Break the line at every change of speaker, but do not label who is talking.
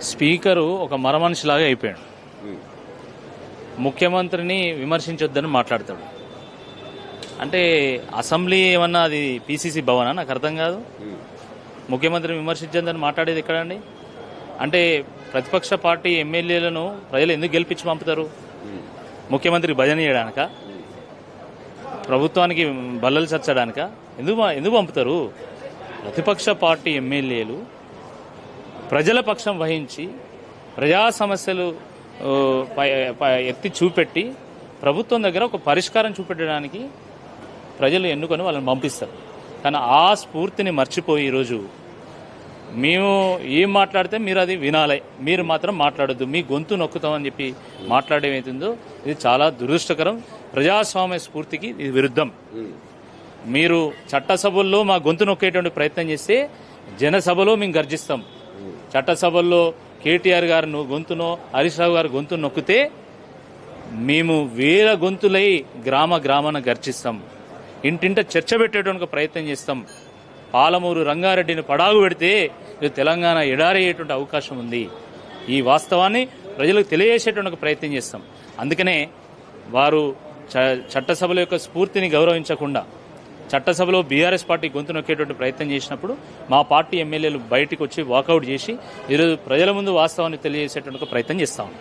Speaker ఒక మరమనిషిలాగా అయిపోయాడు. ముఖ్యమంత్రిని విమర్శించొద్దని మాట్లాడతాడు. అంటే అసెంబ్లీ ఏమన్నా అది పీసీసీ భవనా? నాకు అర్థం కాదు. ముఖ్యమంత్రిని విమర్శించొద్దని మాట్లాడేది ఎక్కడండి? అంటే ప్రతిపక్ష పార్టీ ఎమ్మెల్యేలను ప్రజలు ఎందుకు గెలిపించి పంపుతారు? ముఖ్యమంత్రికి భజన చేయడానిక? ప్రభుత్వానికి బల్లలు చచ్చడానిక? ఎందుకు పంపుతారు? ప్రతిపక్ష పార్టీ ఎమ్మెల్యేలు ప్రజల పక్షం వహించి ప్రజా సమస్యలు ఎత్తి చూపెట్టి ప్రభుత్వం దగ్గర ఒక పరిష్కారం చూపెట్టడానికి ప్రజలు ఎన్నుకొని వాళ్ళని పంపిస్తారు. కానీ ఆ స్ఫూర్తిని మర్చిపోయి ఈరోజు మేము ఏం మాట్లాడితే మీరు అది వినాలి, మీరు మాత్రం మాట్లాడొద్దు, మీ గొంతు నొక్కుతామని చెప్పి మాట్లాడేమవుతుందో ఇది చాలా దురదృష్టకరం. ప్రజాస్వామ్య స్ఫూర్తికి ఇది విరుద్ధం. మీరు చట్టసభల్లో మా గొంతు నొక్కేటువంటి ప్రయత్నం చేస్తే జనసభలో మేము గర్జిస్తాం. చట్టసభల్లో కేటీఆర్ గారు గొంతునో హరీష్ రావు గారు గొంతు నొక్కితే మేము వేల గొంతులై గ్రామాన గర్జిస్తాం. ఇంటింట చర్చ పెట్టేటువంటి ప్రయత్నం చేస్తాం. పాలమూరు రంగారెడ్డిని పడాగు పెడితే తెలంగాణ ఎడారయ్యేటువంటి అవకాశం ఉంది. ఈ వాస్తవాన్ని ప్రజలకు తెలియజేసేటువంటి ప్రయత్నం చేస్తాం. అందుకనే వారు చట్టసభల యొక్క స్ఫూర్తిని గౌరవించకుండా చట్టసభలో బీఆర్ఎస్ పార్టీ గొంతు నొక్కేటువంటి ప్రయత్నం చేసినప్పుడు మా పార్టీ ఎమ్మెల్యేలు బయటకు వచ్చి వాకౌట్ చేసి ఈరోజు ప్రజల ముందు వాస్తవాన్ని తెలియజేసేటువంటి ప్రయత్నం చేస్తాం.